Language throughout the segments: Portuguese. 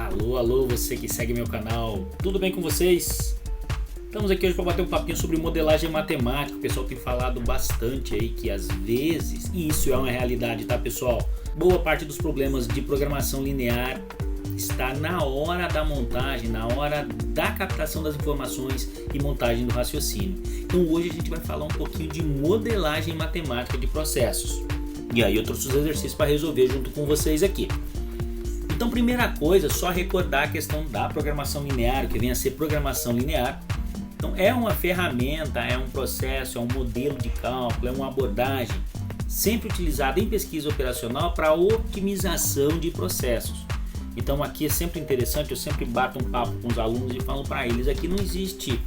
Alô, alô, você que segue meu canal, tudo bem com vocês? Estamos aqui hoje para bater um papinho sobre modelagem matemática. O pessoal tem falado bastante aí que às vezes, e isso é uma realidade, tá pessoal? Boa parte dos problemas de programação linear está na hora da montagem, na hora da captação das informações e montagem do raciocínio. Então hoje a gente vai falar um pouquinho de modelagem matemática de processos. E aí eu trouxe os exercícios para resolver junto com vocês aqui. Então, primeira coisa, só recordar a questão da programação linear, que vem a ser programação linear. Então, é uma ferramenta, é um processo, é um modelo de cálculo, é uma abordagem sempre utilizada em pesquisa operacional para otimização de processos. Então, aqui é sempre interessante, eu sempre bato um papo com os alunos e falo para eles, aqui não existe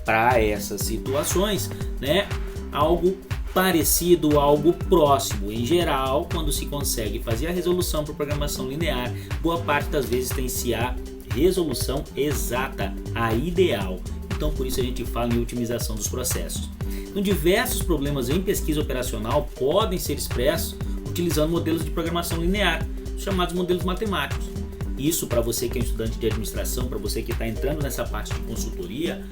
para essas situações, né, algo parecido, algo próximo. Em geral, quando se consegue fazer a resolução por programação linear, boa parte das vezes tem-se a resolução exata, a ideal. Então, por isso a gente fala em otimização dos processos. Então, diversos problemas em pesquisa operacional podem ser expressos utilizando modelos de programação linear, chamados modelos matemáticos. Isso, para você que é um estudante de administração, para você que está entrando nessa parte de consultoria,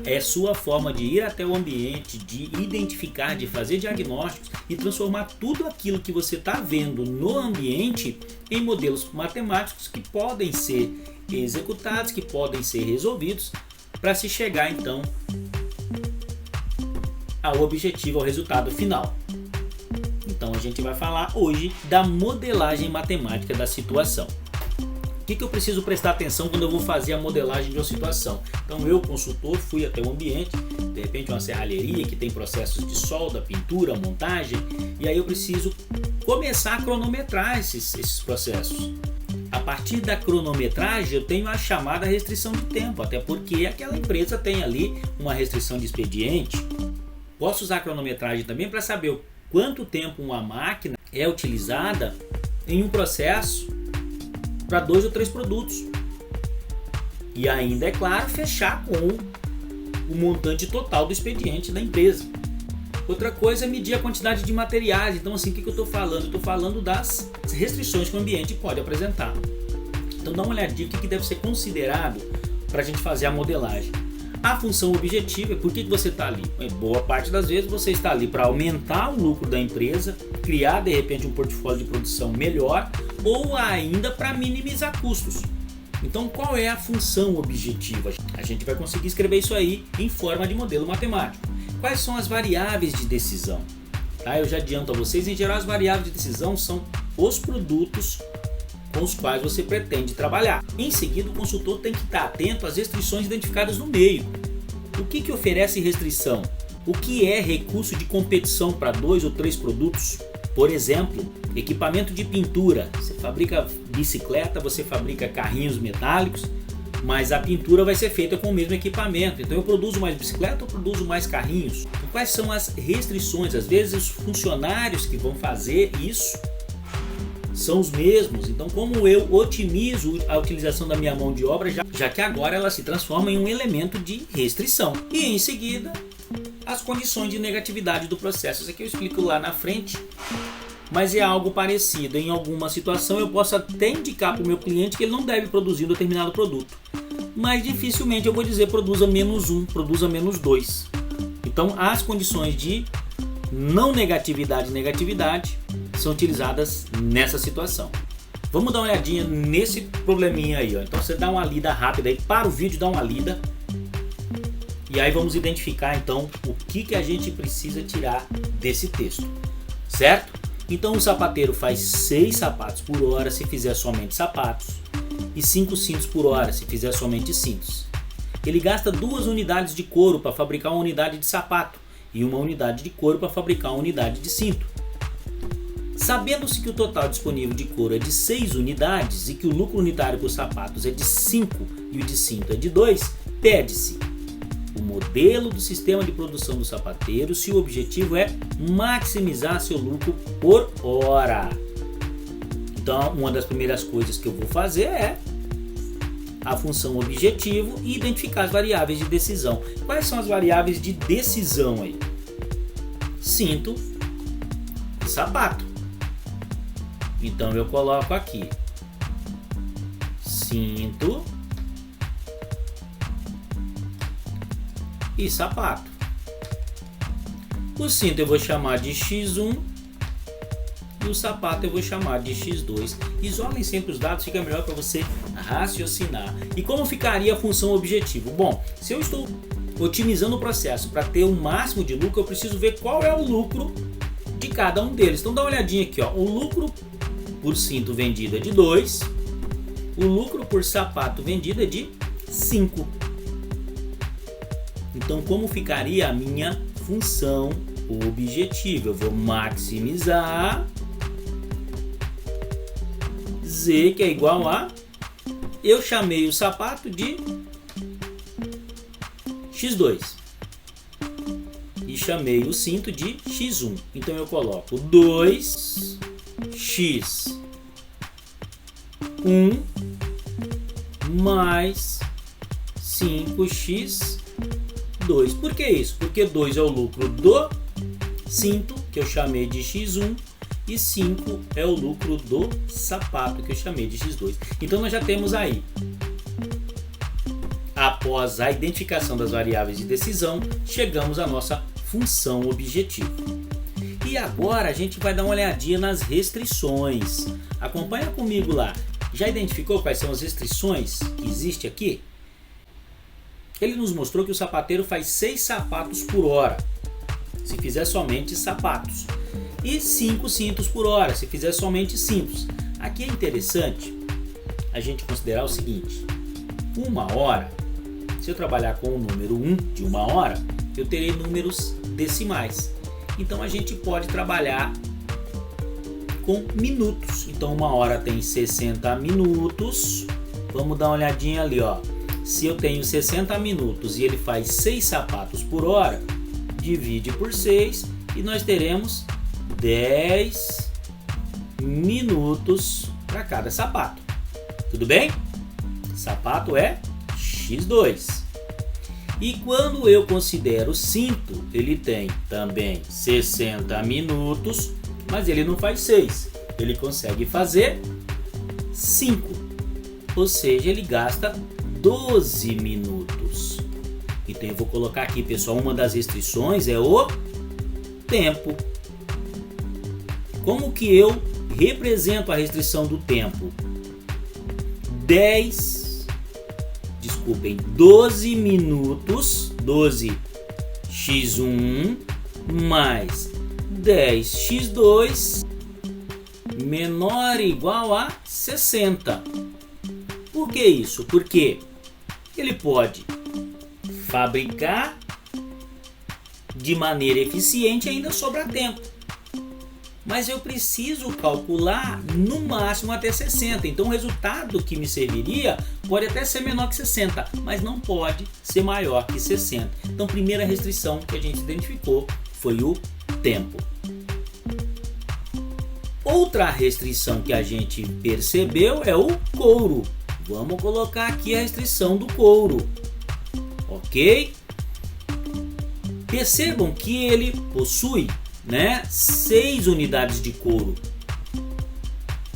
é sua forma de ir até o ambiente, de identificar, de fazer diagnósticos e transformar tudo aquilo que você está vendo no ambiente em modelos matemáticos que podem ser executados, que podem ser resolvidos para se chegar então ao objetivo, ao resultado final. Então a gente vai falar hoje da modelagem matemática da situação. O que eu preciso prestar atenção quando eu vou fazer a modelagem de uma situação? Então eu, consultor, fui até o ambiente, de repente uma serralheria que tem processos de solda, pintura, montagem, e aí eu preciso começar a cronometrar esses processos. A partir da cronometragem eu tenho a chamada restrição de tempo, até porque aquela empresa tem ali uma restrição de expediente. Posso usar a cronometragem também para saber o quanto tempo uma máquina é utilizada em um processo para 2 ou 3 produtos. E ainda, é claro, fechar com o montante total do expediente da empresa. Outra coisa é medir a quantidade de materiais. Então, assim, o que eu estou falando? Eu estou falando das restrições que o ambiente pode apresentar. Então, dá uma olhadinha o que deve ser considerado para a gente fazer a modelagem. A função objetiva é por que você está ali. Boa parte das vezes você está ali para aumentar o lucro da empresa, criar de repente um portfólio de produção melhor ou ainda para minimizar custos. Então, qual é a função objetiva? A gente vai conseguir escrever isso aí em forma de modelo matemático. Quais são as variáveis de decisão? Tá? Eu já adianto a vocês, em geral as variáveis de decisão são os produtos com os quais você pretende trabalhar. Em seguida, o consultor tem que estar atento às restrições identificadas no meio. O que oferece restrição? O que é recurso de competição para 2 ou 3 produtos? Por exemplo, equipamento de pintura. Você fabrica bicicleta, você fabrica carrinhos metálicos, mas a pintura vai ser feita com o mesmo equipamento. Então eu produzo mais bicicleta ou produzo mais carrinhos? Então, quais são as restrições? Às vezes os funcionários que vão fazer isso são os mesmos. Então, como eu otimizo a utilização da minha mão de obra, já que agora ela se transforma em um elemento de restrição. E em seguida, as condições de negatividade do processo. Isso aqui eu explico lá na frente, mas é algo parecido. Em alguma situação eu posso até indicar para o meu cliente que ele não deve produzir um determinado produto, mas dificilmente eu vou dizer produza -1, produza -2. Então, as condições de não negatividade e negatividade são utilizadas nessa situação. Vamos dar uma olhadinha nesse probleminha aí, ó. Então você dá uma lida rápida aí, para o vídeo, dá uma lida. E aí vamos identificar então o que a gente precisa tirar desse texto, certo? Então o sapateiro faz 6 sapatos por hora se fizer somente sapatos e 5 cintos por hora se fizer somente cintos. Ele gasta 2 unidades de couro para fabricar uma unidade de sapato e 1 unidade de couro para fabricar uma unidade de cinto. Sabendo-se que o total disponível de couro é de 6 unidades e que o lucro unitário por sapatos é de 5 e o de cinto é de 2, pede-se o modelo do sistema de produção do sapateiro se o objetivo é maximizar seu lucro por hora. Então, uma das primeiras coisas que eu vou fazer é a função objetivo e identificar as variáveis de decisão. Quais são as variáveis de decisão aí? Cinto e sapato. Então eu coloco aqui cinto e sapato. O cinto eu vou chamar de X1 e o sapato eu vou chamar de X2. Isolem sempre os dados, fica melhor para você raciocinar. E como ficaria a função objetivo? Bom, se eu estou otimizando o processo para ter o máximo de lucro, eu preciso ver qual é o lucro de cada um deles. Então dá uma olhadinha aqui, ó. O lucro por cinto vendido é de 2, o lucro por sapato vendido é de 5. Então como ficaria a minha função objetiva? Eu vou maximizar Z, que é igual a, eu chamei o sapato de X2 e chamei o cinto de X1. Então eu coloco 2x1 mais 5x2. Por que isso? Porque 2 é o lucro do cinto, que eu chamei de X1, e 5 é o lucro do sapato, que eu chamei de X2. Então nós já temos aí, após a identificação das variáveis de decisão, chegamos à nossa função objetivo. E agora a gente vai dar uma olhadinha nas restrições. Acompanha comigo lá. Já identificou quais são as restrições que existem aqui? Ele nos mostrou que o sapateiro faz 6 sapatos por hora, se fizer somente sapatos, e 5 cintos por hora, se fizer somente cintos. Aqui é interessante a gente considerar o seguinte: uma hora, se eu trabalhar com o número 1 de uma hora, eu terei números decimais. Então a gente pode trabalhar com minutos. Então uma hora tem 60 minutos. Vamos dar uma olhadinha ali, ó. Se eu tenho 60 minutos e ele faz 6 sapatos por hora, divide por 6 e nós teremos 10 minutos para cada sapato. Tudo bem? Sapato é X2. E quando eu considero o cinto, ele tem também 60 minutos, mas ele não faz 6. Ele consegue fazer 5. Ou seja, ele gasta 12 minutos. Então eu vou colocar aqui, pessoal, uma das restrições é o tempo. Como que eu represento a restrição do tempo? 12 minutos, 12x1 mais 10x2 menor ou igual a 60. Por que isso? Porque ele pode fabricar de maneira eficiente e ainda sobra tempo. Mas eu preciso calcular no máximo até 60. Então o resultado que me serviria pode até ser menor que 60, mas não pode ser maior que 60. Então a primeira restrição que a gente identificou foi o tempo. Outra restrição que a gente percebeu é o couro. Vamos colocar aqui a restrição do couro. Ok? Percebam que ele possui 6 unidades de couro.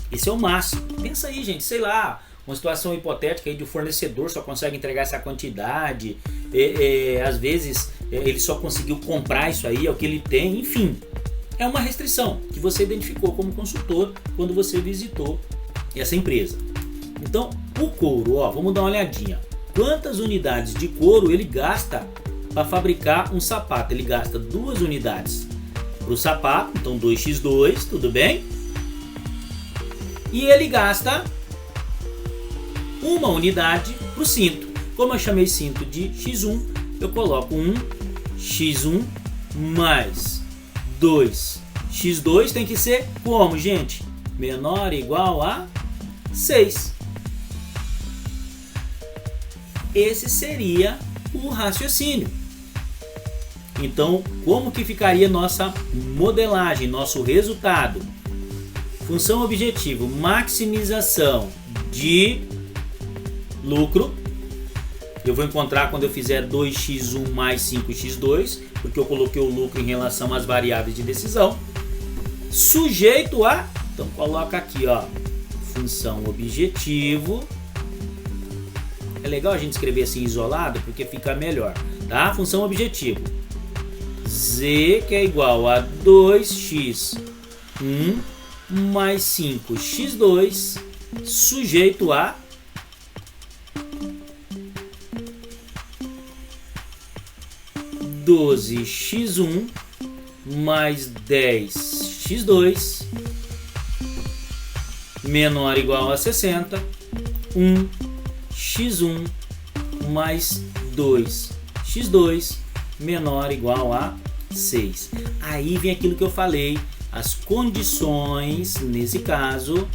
Esse é o máximo. Pensa aí, gente, sei lá, uma situação hipotética aí de o fornecedor só consegue entregar essa quantidade, às vezes ele só conseguiu comprar isso aí, é o que ele tem, enfim. É uma restrição que você identificou como consultor quando você visitou essa empresa. Então, o couro, vamos dar uma olhadinha. Quantas unidades de couro ele gasta para fabricar um sapato? Ele gasta 2 unidades para o sapato, então 2x2, tudo bem? E ele gasta 1 unidade para o cinto. Como eu chamei cinto de x1, eu coloco 1x1 mais 2x2 tem que ser como, gente? Menor ou igual a 6. Esse seria o raciocínio. Então, como que ficaria nossa modelagem, nosso resultado? Função objetivo, maximização de lucro. Eu vou encontrar quando eu fizer 2x1 mais 5x2, porque eu coloquei o lucro em relação às variáveis de decisão. Sujeito a, então coloca aqui, função objetivo É legal a gente escrever assim isolado porque fica melhor, tá? Função objetivo. Z que é igual a 2x1 mais 5x2 sujeito a (12x1 mais 10x2 menor ou igual a 60, 1x1 mais 2x2 menor ou igual a 6. Aí vem aquilo que eu falei, as condições, nesse caso,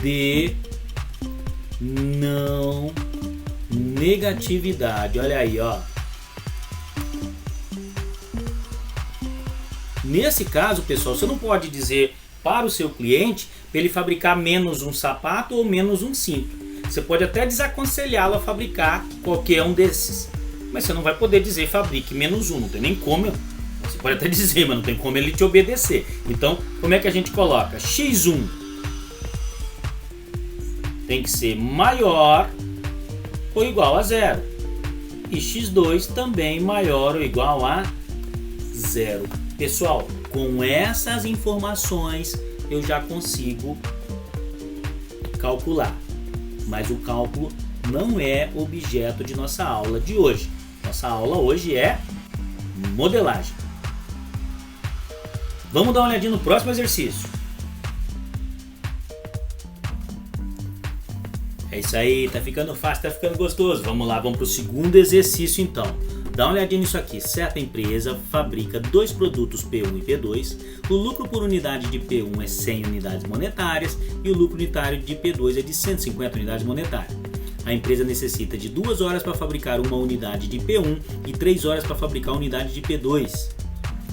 de não negatividade. Olha aí, ó. Nesse caso, pessoal, você não pode dizer para o seu cliente para ele fabricar menos um sapato ou menos um cinto. Você pode até desaconselhá-lo a fabricar qualquer um desses, mas você não vai poder dizer fabrique menos um, não tem nem como. Você pode até dizer, mas não tem como ele te obedecer. Então, como é que a gente coloca? X1 tem que ser maior ou igual a 0. E X2 também maior ou igual a 0. Pessoal, com essas informações eu já consigo calcular. Mas o cálculo não é objeto de nossa aula de hoje. Nossa aula hoje é modelagem. Vamos dar uma olhadinha no próximo exercício. É isso aí, tá ficando fácil, tá ficando gostoso. Vamos lá, vamos para o segundo exercício então. Dá uma olhadinha nisso aqui. Certa empresa fabrica dois produtos P1 e P2. O lucro por unidade de P1 é 100 unidades monetárias e o lucro unitário de P2 é de 150 unidades monetárias. A empresa necessita de 2 horas para fabricar uma unidade de P1 e 3 horas para fabricar a unidade de P2.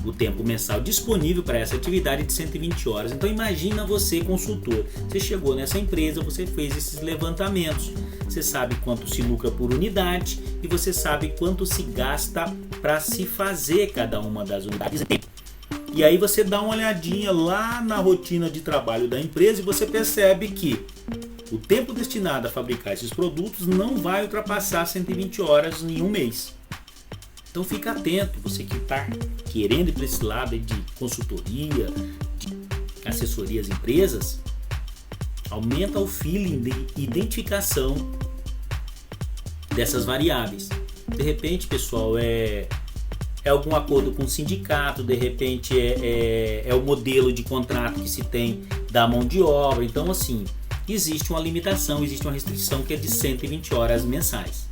O tempo mensal disponível para essa atividade é de 120 horas. Então imagina você, consultor, você chegou nessa empresa, você fez esses levantamentos, você sabe quanto se lucra por unidade e você sabe quanto se gasta para se fazer cada uma das unidades. E aí você dá uma olhadinha lá na rotina de trabalho da empresa e você percebe que o tempo destinado a fabricar esses produtos não vai ultrapassar 120 horas em um mês. Então fica atento, você que está querendo ir para esse lado de consultoria, de assessoria às empresas, aumenta o feeling de identificação dessas variáveis. De repente, pessoal, é algum acordo com o sindicato, de repente é o modelo de contrato que se tem da mão de obra. Então, assim, existe uma limitação, existe uma restrição que é de 120 horas mensais.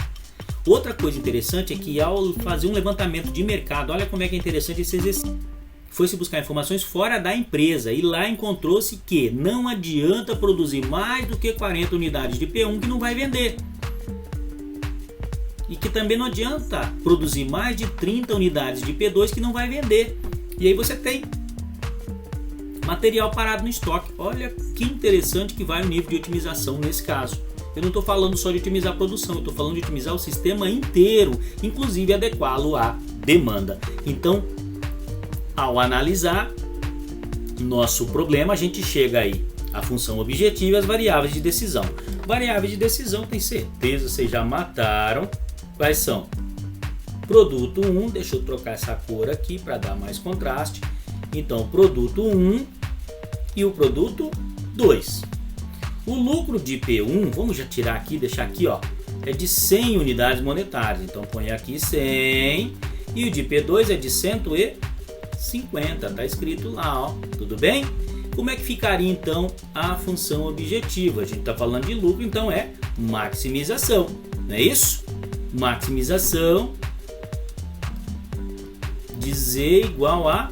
Outra coisa interessante é que ao fazer um levantamento de mercado, olha como é que é interessante esse exercício. Foi-se buscar informações fora da empresa e lá encontrou-se que não adianta produzir mais do que 40 unidades de P1 que não vai vender. E que também não adianta produzir mais de 30 unidades de P2 que não vai vender. E aí você tem material parado no estoque. Olha que interessante que vai o nível de otimização nesse caso. Eu não estou falando só de otimizar a produção, eu estou falando de otimizar o sistema inteiro, inclusive adequá-lo à demanda. Então, ao analisar nosso problema, a gente chega aí à função objetiva e às variáveis de decisão. Variáveis de decisão, tem certeza, vocês já mataram. Quais são? Produto 1, deixa eu trocar essa cor aqui para dar mais contraste. Então, produto 1 e o produto 2. O lucro de P1, vamos já tirar aqui, deixar aqui, ó, é de 100 unidades monetárias. Então põe aqui 100 e o de P2 é de 150, tá escrito lá, ó, tudo bem? Como é que ficaria então a função objetiva? A gente está falando de lucro, então é maximização, não é isso? Maximização de Z igual a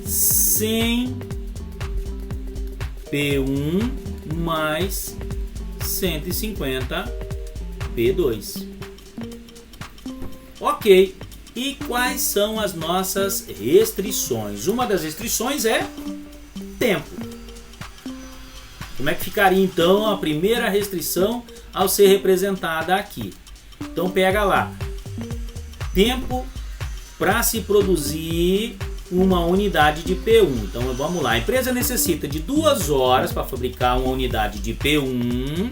100 P1 mais 150 P2. Ok, e quais são as nossas restrições? Uma das restrições é tempo. Como é que ficaria então a primeira restrição ao ser representada aqui? Então pega lá, tempo para se produzir uma unidade de P1. Então vamos lá, a empresa necessita de 2 horas para fabricar uma unidade de P1,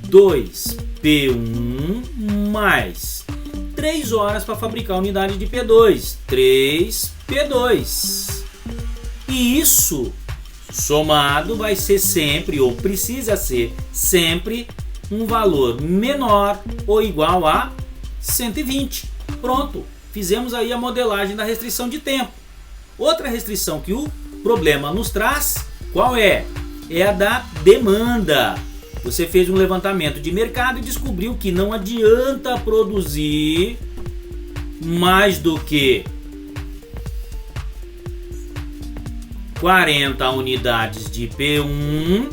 2P1 mais 3 horas para fabricar a unidade de P2, 3P2. E isso somado vai ser sempre, ou precisa ser sempre, um valor menor ou igual a 120. Pronto, fizemos aí a modelagem da restrição de tempo. Outra restrição que o problema nos traz, qual é? É a da demanda. Você fez um levantamento de mercado e descobriu que não adianta produzir mais do que 40 unidades de P1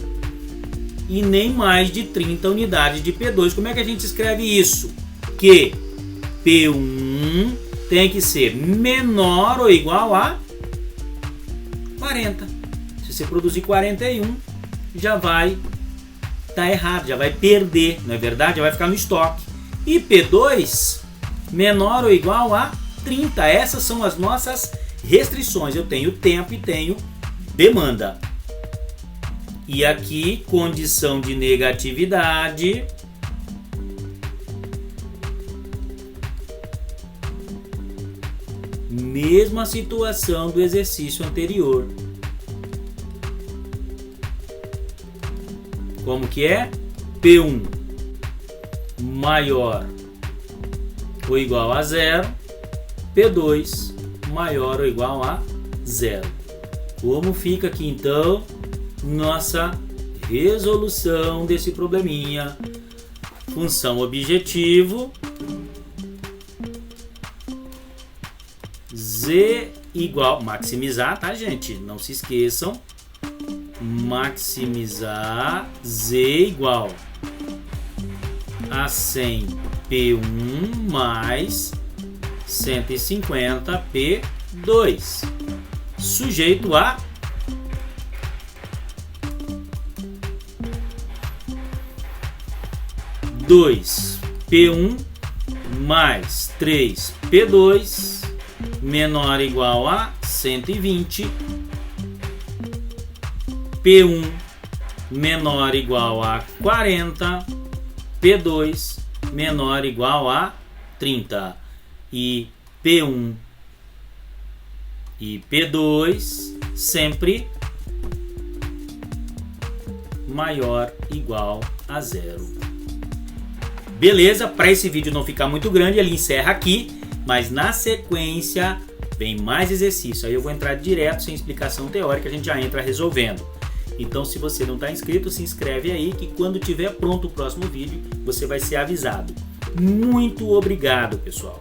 e nem mais de 30 unidades de P2. Como é que a gente escreve isso? Que P1 tem que ser menor ou igual a 40. Se você produzir 41, já vai estar errado, já vai perder, não é verdade? Já vai ficar no estoque. E P2 menor ou igual a 30. Essas são as nossas restrições. Eu tenho tempo e tenho demanda. E aqui, condição de negatividade. Mesma situação do exercício anterior. Como que é? P1 maior ou igual a 0, P2 maior ou igual a 0. Como fica aqui então nossa resolução desse probleminha? Função objetivo Z igual, maximizar, tá gente? Não se esqueçam, maximizar Z igual a 100 P1 mais 150 P2, sujeito a dois P1 mais 3 P2 menor ou igual a 120, P1 menor ou igual a 40, P2 menor ou igual a 30. E P1 e P2 sempre maior ou igual a 0. Beleza? Para esse vídeo não ficar muito grande, ele encerra aqui. Mas na sequência vem mais exercício. Aí eu vou entrar direto sem explicação teórica, a gente já entra resolvendo. Então se você não está inscrito, se inscreve aí que quando tiver pronto o próximo vídeo, você vai ser avisado. Muito obrigado, pessoal!